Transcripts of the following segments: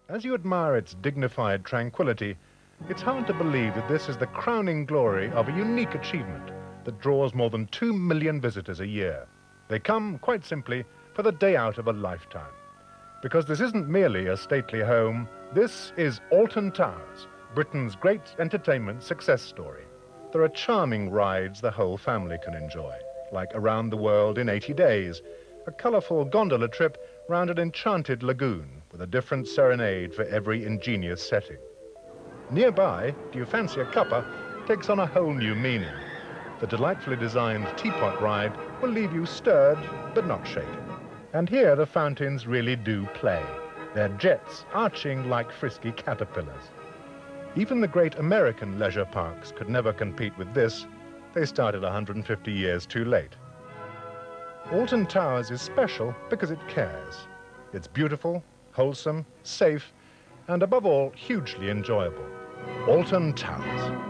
As you admire its dignified tranquility, it's hard to believe that this is the crowning glory of a unique achievement that draws more than 2 million visitors a year. They come, quite simply, for the day out of a lifetime. Because this isn't merely a stately home, this is Alton Towers, Britain's great entertainment success story. There are charming rides the whole family can enjoy, like Around the World in 80 Days, a colourful gondola trip round an enchanted lagoon with a different serenade for every ingenious setting. Nearby, Do You Fancy a Cuppa takes on a whole new meaning. The delightfully designed teapot ride will leave you stirred but not shaken. And here the fountains really do play, their jets arching like frisky caterpillars. Even the great American leisure parks could never compete with this. They started 150 years too late. Alton Towers is special because it cares. It's beautiful, wholesome, safe, and above all, hugely enjoyable. Alton Towers.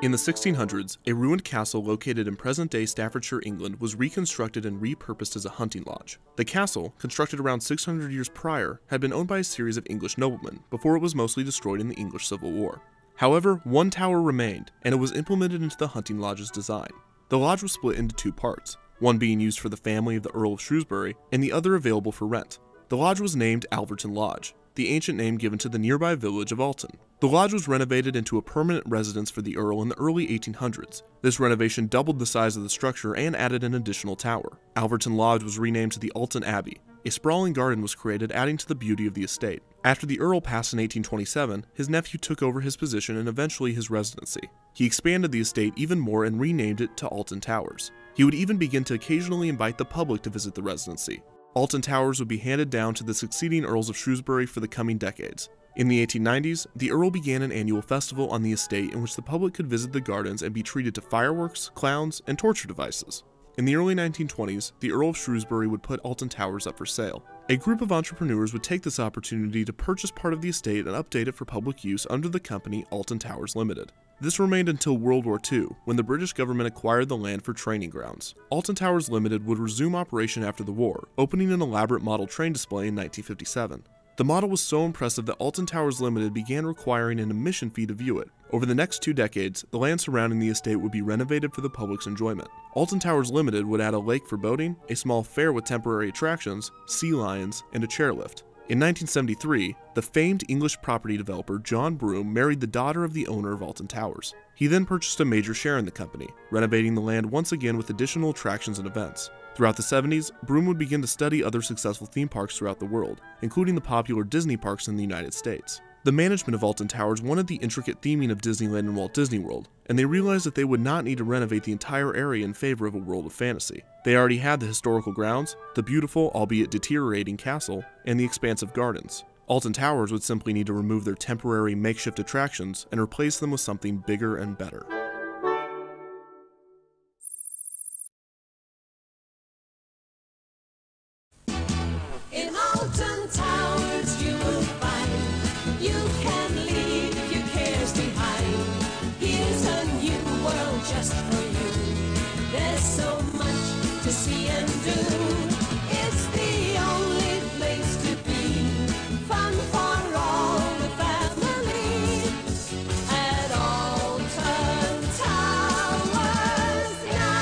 In the 1600s, a ruined castle located in present-day Staffordshire, England, was reconstructed and repurposed as a hunting lodge. The castle, constructed around 600 years prior, had been owned by a series of English noblemen before it was mostly destroyed in the English Civil War. However, one tower remained, and it was implemented into the hunting lodge's design. The lodge was split into two parts, one being used for the family of the Earl of Shrewsbury, and the other available for rent. The lodge was named Alton Lodge, the ancient name given to the nearby village of Alton. The lodge was renovated into a permanent residence for the Earl in the early 1800s. This renovation doubled the size of the structure and added an additional tower. Alton Lodge was renamed to the Alton Abbey. A sprawling garden was created, adding to the beauty of the estate. After the Earl passed in 1827, his nephew took over his position and eventually his residency. He expanded the estate even more and renamed it to Alton Towers. He would even begin to occasionally invite the public to visit the residency. Alton Towers would be handed down to the succeeding Earls of Shrewsbury for the coming decades. In the 1890s, the Earl began an annual festival on the estate in which the public could visit the gardens and be treated to fireworks, clowns, and torture devices. In the early 1920s, the Earl of Shrewsbury would put Alton Towers up for sale. A group of entrepreneurs would take this opportunity to purchase part of the estate and update it for public use under the company Alton Towers Limited. This remained until World War II, when the British government acquired the land for training grounds. Alton Towers Limited would resume operation after the war, opening an elaborate model train display in 1957. The model was so impressive that Alton Towers Limited began requiring an admission fee to view it. Over the next 2 decades, the land surrounding the estate would be renovated for the public's enjoyment. Alton Towers Limited would add a lake for boating, a small fair with temporary attractions, sea lions, and a chairlift. In 1973, the famed English property developer John Broome married the daughter of the owner of Alton Towers. He then purchased a major share in the company, renovating the land once again with additional attractions and events. Throughout the 70s, Broome would begin to study other successful theme parks throughout the world, including the popular Disney parks in the United States. The management of Alton Towers wanted the intricate theming of Disneyland and Walt Disney World, and they realized that they would not need to renovate the entire area in favor of a world of fantasy. They already had the historical grounds, the beautiful, albeit deteriorating castle, and the expansive gardens. Alton Towers would simply need to remove their temporary makeshift attractions and replace them with something bigger and better. In Alton Towers you will find you can leave your cares behind. Here's a new world just for you. There's so much to see and do. It's the only place to be. Fun for all the family at Alton Towers now.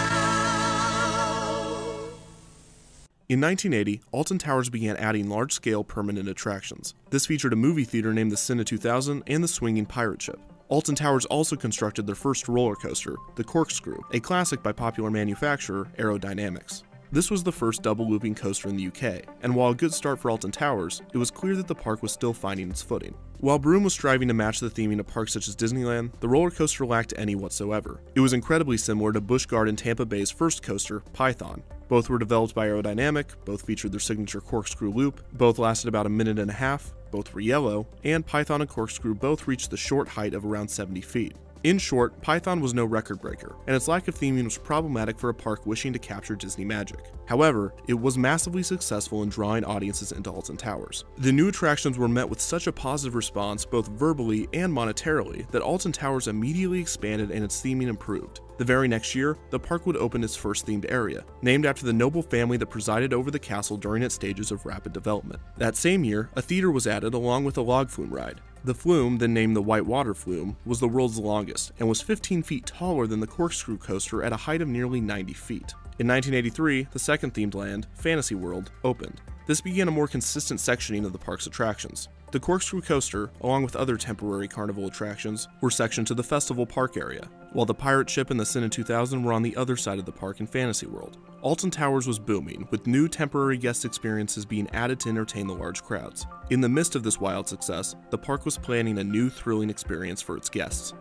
In 1980, Alton Towers began adding large-scale permanent attractions. This featured a movie theater named the Cine 2000 and the swinging pirate ship. Alton Towers also constructed their first roller coaster, the Corkscrew, a classic by popular manufacturer Aerodynamics. This was the first double-looping coaster in the UK, and while a good start for Alton Towers, it was clear that the park was still finding its footing. While Broome was striving to match the theming of parks such as Disneyland, the roller coaster lacked any whatsoever. It was incredibly similar to Busch Garden Tampa Bay's first coaster, Python. Both were developed by Aerodynamic, both featured their signature corkscrew loop, both lasted about a minute and a half, both were yellow, and Python and Corkscrew both reached the short height of around 70 feet. In short, Python was no record breaker, and its lack of theming was problematic for a park wishing to capture Disney magic. However, it was massively successful in drawing audiences into Alton Towers. The new attractions were met with such a positive response both verbally and monetarily that Alton Towers immediately expanded and its theming improved. The very next year, the park would open its first themed area, named after the noble family that presided over the castle during its stages of rapid development. That same year, a theater was added along with a log flume ride. The flume, then named the Whitewater Flume, was the world's longest and was 15 feet taller than the Corkscrew coaster at a height of nearly 90 feet. In 1983, the second themed land, Fantasy World, opened. This began a more consistent sectioning of the park's attractions. The Corkscrew coaster, along with other temporary carnival attractions, were sectioned to the Festival Park area, while the pirate ship and the Sin in 2000 were on the other side of the park in Fantasy World. Alton Towers was booming, with new temporary guest experiences being added to entertain the large crowds. In the midst of this wild success, the park was planning a new thrilling experience for its guests.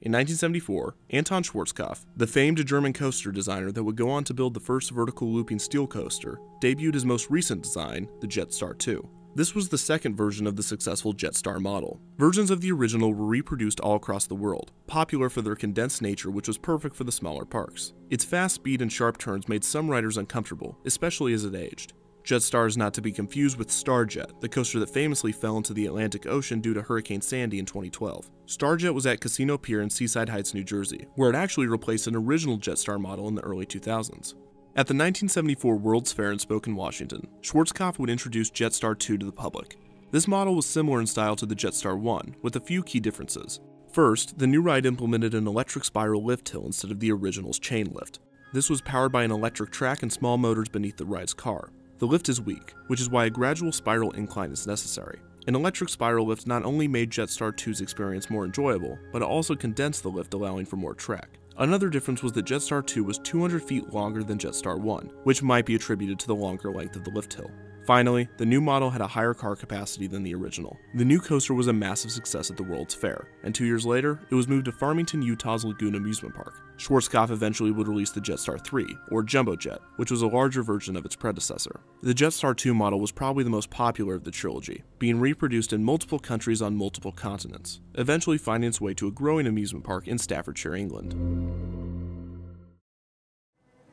In 1974, Anton Schwarzkopf, the famed German coaster designer that would go on to build the first vertical looping steel coaster, debuted his most recent design, the Jetstar 2. This was the second version of the successful Jetstar model. Versions of the original were reproduced all across the world, popular for their condensed nature which was perfect for the smaller parks. Its fast speed and sharp turns made some riders uncomfortable, especially as it aged. Jetstar is not to be confused with Starjet, the coaster that famously fell into the Atlantic Ocean due to Hurricane Sandy in 2012. Starjet was at Casino Pier in Seaside Heights, New Jersey, where it actually replaced an original Jetstar model in the early 2000s. At the 1974 World's Fair in Spokane, Washington, Schwarzkopf would introduce Jetstar 2 to the public. This model was similar in style to the Jetstar 1, with a few key differences. First, the new ride implemented an electric spiral lift hill instead of the original's chain lift. This was powered by an electric track and small motors beneath the ride's car. The lift is weak, which is why a gradual spiral incline is necessary. An electric spiral lift not only made Jetstar 2's experience more enjoyable, but it also condensed the lift, allowing for more track. Another difference was that Jetstar 2 was 200 feet longer than Jetstar 1, which might be attributed to the longer length of the lift hill. Finally, the new model had a higher car capacity than the original. The new coaster was a massive success at the World's Fair, and 2 years later, it was moved to Farmington, Utah's Lagoon Amusement Park. Schwarzkopf eventually would release the Jetstar 3, or Jumbo Jet, which was a larger version of its predecessor. The Jetstar 2 model was probably the most popular of the trilogy, being reproduced in multiple countries on multiple continents, eventually finding its way to a growing amusement park in Staffordshire, England.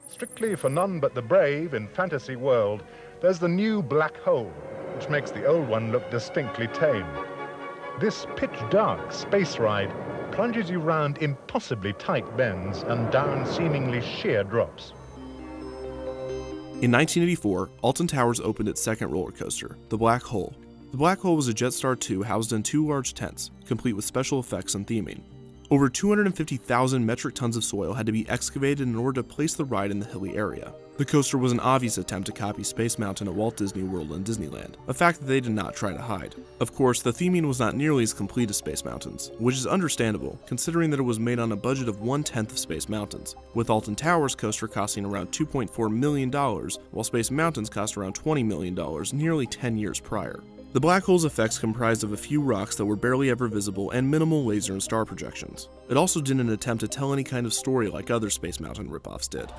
Strictly for none but the brave in Fantasy World, there's the new black hole, which makes the old one look distinctly tame. This pitch-dark space ride plunges you round impossibly tight bends and down seemingly sheer drops. In 1984, Alton Towers opened its second roller coaster, the Black Hole. The Black Hole was a Jetstar 2 housed in 2 large tents, complete with special effects and theming. Over 250,000 metric tons of soil had to be excavated in order to place the ride in the hilly area. The coaster was an obvious attempt to copy Space Mountain at Walt Disney World and Disneyland, a fact that they did not try to hide. Of course, the theming was not nearly as complete as Space Mountain's, which is understandable, considering that it was made on a budget of 1/10 of Space Mountain's, with Alton Towers coaster costing around $2.4 million, while Space Mountain's cost around $20 million nearly 10 years prior. The black hole's effects comprised of a few rocks that were barely ever visible and minimal laser and star projections. It also didn't attempt to tell any kind of story like other Space Mountain ripoffs did.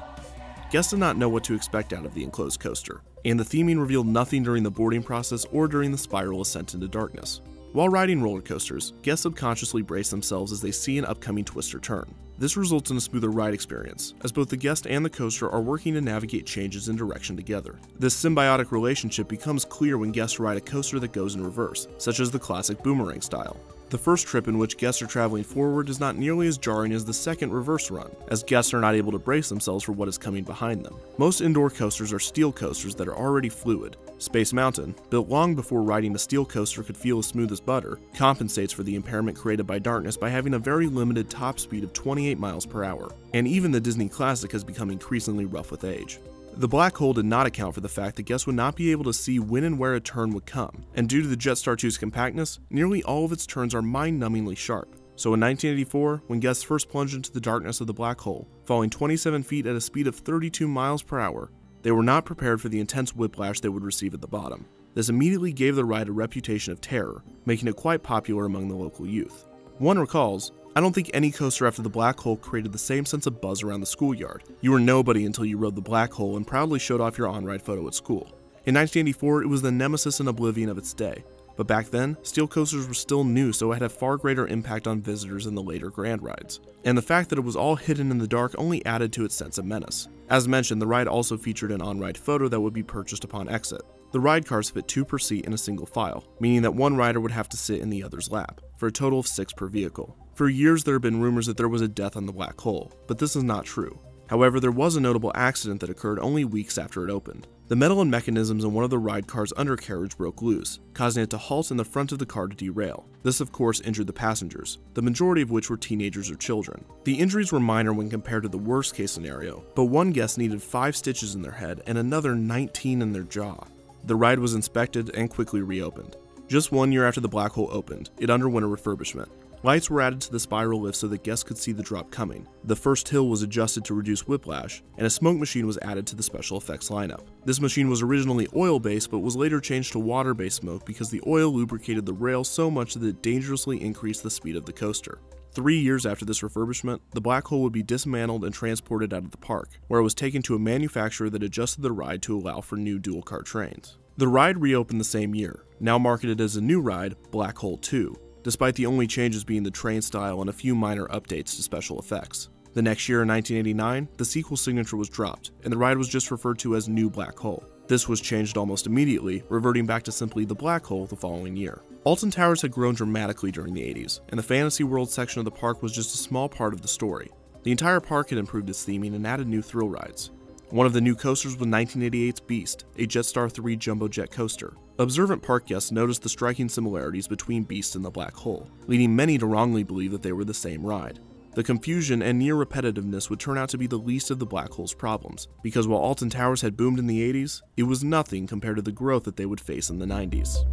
Guests did not know what to expect out of the enclosed coaster, and the theming revealed nothing during the boarding process or during the spiral ascent into darkness. While riding roller coasters, guests subconsciously brace themselves as they see an upcoming twist or turn. This results in a smoother ride experience, as both the guest and the coaster are working to navigate changes in direction together. This symbiotic relationship becomes clear when guests ride a coaster that goes in reverse, such as the classic boomerang style. The first trip in which guests are traveling forward is not nearly as jarring as the second reverse run, as guests are not able to brace themselves for what is coming behind them. Most indoor coasters are steel coasters that are already fluid. Space Mountain, built long before riding a steel coaster could feel as smooth as butter, compensates for the impairment created by darkness by having a very limited top speed of 28 miles per hour, and even the Disney Classic has become increasingly rough with age. The black hole did not account for the fact that guests would not be able to see when and where a turn would come, and due to the Jetstar 2's compactness, nearly all of its turns are mind-numbingly sharp. So in 1984, when guests first plunged into the darkness of the black hole, falling 27 feet at a speed of 32 miles per hour, they were not prepared for the intense whiplash they would receive at the bottom. This immediately gave the ride a reputation of terror, making it quite popular among the local youth. One recalls, "I don't think any coaster after the black hole created the same sense of buzz around the schoolyard. You were nobody until you rode the black hole and proudly showed off your on-ride photo at school. In 1984, it was the nemesis and Oblivion of its day. But back then, steel coasters were still new, so it had a far greater impact on visitors than the later grand rides. And the fact that it was all hidden in the dark only added to its sense of menace. As mentioned, the ride also featured an on-ride photo that would be purchased upon exit. The ride cars fit 2 per seat in a single file, meaning that one rider would have to sit in the other's lap, for a total of 6 per vehicle. For years there have been rumors that there was a death on the black hole, but this is not true. However, there was a notable accident that occurred only weeks after it opened. The metal and mechanisms in one of the ride car's undercarriage broke loose, causing it to halt in the front of the car to derail. This of course injured the passengers, the majority of which were teenagers or children. The injuries were minor when compared to the worst case scenario, but one guest needed 5 stitches in their head and another 19 in their jaw. The ride was inspected and quickly reopened. Just 1 year after the black hole opened, it underwent a refurbishment. Lights were added to the spiral lift so that guests could see the drop coming. The first hill was adjusted to reduce whiplash, and a smoke machine was added to the special effects lineup. This machine was originally oil-based but was later changed to water-based smoke because the oil lubricated the rail so much that it dangerously increased the speed of the coaster. 3 years after this refurbishment, the black hole would be dismantled and transported out of the park, where it was taken to a manufacturer that adjusted the ride to allow for new dual-car trains. The ride reopened the same year, now marketed as a new ride, Black Hole 2. Despite the only changes being the train style and a few minor updates to special effects. The next year in 1989, the sequel signature was dropped, and the ride was just referred to as New Black Hole. This was changed almost immediately, reverting back to simply the Black Hole the following year. Alton Towers had grown dramatically during the 80s, and the Fantasy World section of the park was just a small part of the story. The entire park had improved its theming and added new thrill rides. One of the new coasters was 1988's Beast, a Jetstar 3 jumbo jet coaster. Observant park guests noticed the striking similarities between Beast and the Black Hole, leading many to wrongly believe that they were the same ride. The confusion and near repetitiveness would turn out to be the least of the Black Hole's problems, because while Alton Towers had boomed in the 80s, it was nothing compared to the growth that they would face in the 90s.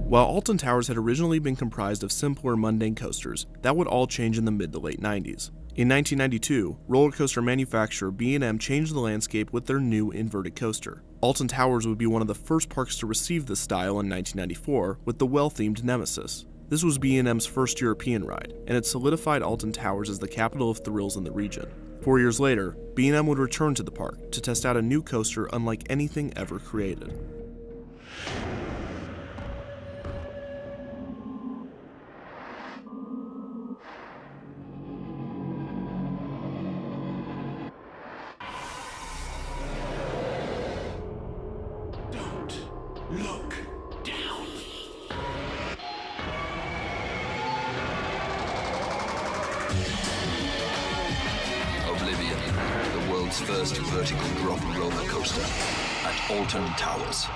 While Alton Towers had originally been comprised of simpler, mundane coasters, that would all change in the mid to late 90s. In 1992, roller coaster manufacturer B&M changed the landscape with their new inverted coaster. Alton Towers would be one of the first parks to receive this style in 1994 with the well-themed Nemesis. This was B&M's first European ride, and it solidified Alton Towers as the capital of thrills in the region. 4 years later, B&M would return to the park to test out a new coaster unlike anything ever created. Look down. Oblivion, the world's first vertical drop roller coaster at Alton Towers.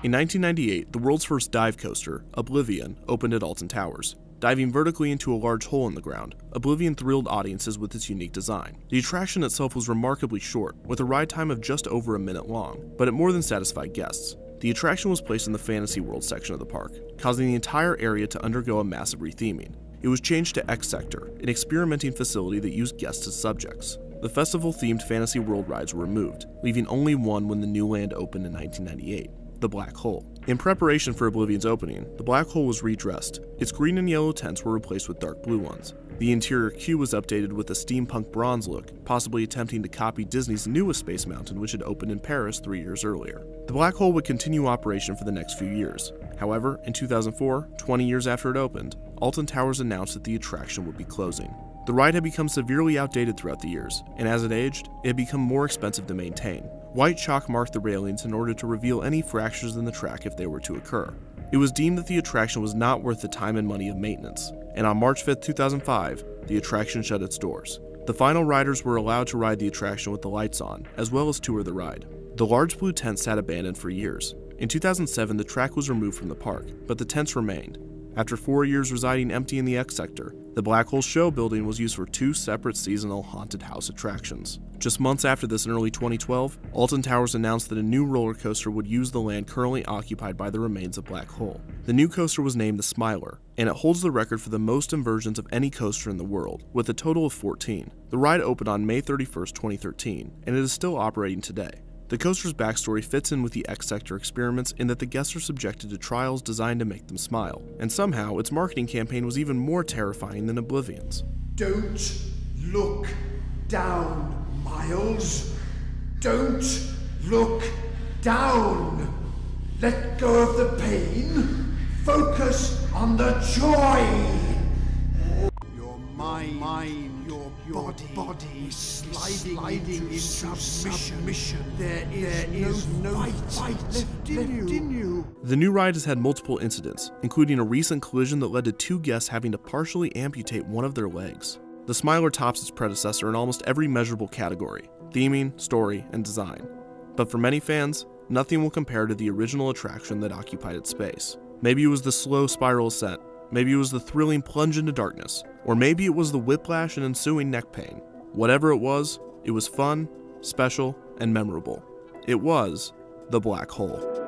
In 1998, the world's first dive coaster, Oblivion, opened at Alton Towers. Diving vertically into a large hole in the ground, Oblivion thrilled audiences with its unique design. The attraction itself was remarkably short, with a ride time of just over a minute long, but it more than satisfied guests. The attraction was placed in the Fantasy World section of the park, causing the entire area to undergo a massive retheming. It was changed to X Sector, an experimenting facility that used guests as subjects. The festival-themed Fantasy World rides were removed, leaving only one when the new land opened in 1998, the Black Hole. In preparation for Oblivion's opening, the Black Hole was redressed. Its green and yellow tents were replaced with dark blue ones. The interior queue was updated with a steampunk bronze look, possibly attempting to copy Disney's newest Space Mountain, which had opened in Paris 3 years earlier. The Black Hole would continue operation for the next few years. However, in 2004, 20 years after it opened, Alton Towers announced that the attraction would be closing. The ride had become severely outdated throughout the years, and as it aged, it had become more expensive to maintain. White chalk marked the railings in order to reveal any fractures in the track if they were to occur. It was deemed that the attraction was not worth the time and money of maintenance, and on March 5, 2005, the attraction shut its doors. The final riders were allowed to ride the attraction with the lights on, as well as tour the ride. The large blue tent sat abandoned for years. In 2007, the track was removed from the park, but the tents remained. After 4 years residing empty in the X Sector, the Black Hole Show building was used for 2 separate seasonal haunted house attractions. Just months after this, in early 2012, Alton Towers announced that a new roller coaster would use the land currently occupied by the remains of Black Hole. The new coaster was named the Smiler, and it holds the record for the most inversions of any coaster in the world, with a total of 14. The ride opened on May 31, 2013, and it is still operating today. The coaster's backstory fits in with the X Sector experiments in that the guests are subjected to trials designed to make them smile, and somehow its marketing campaign was even more terrifying than Oblivion's. Don't look down, Miles. Don't look down. Let go of the pain. Focus on the joy. Your mind, your body sliding into submission. There is no fight left in you. The new ride has had multiple incidents, including a recent collision that led to 2 guests having to partially amputate one of their legs. The Smiler tops its predecessor in almost every measurable category: theming, story, and design. But for many fans, nothing will compare to the original attraction that occupied its space. Maybe it was the slow spiral ascent, maybe it was the thrilling plunge into darkness, or maybe it was the whiplash and ensuing neck pain. Whatever it was fun, special, and memorable. It was the Black Hole.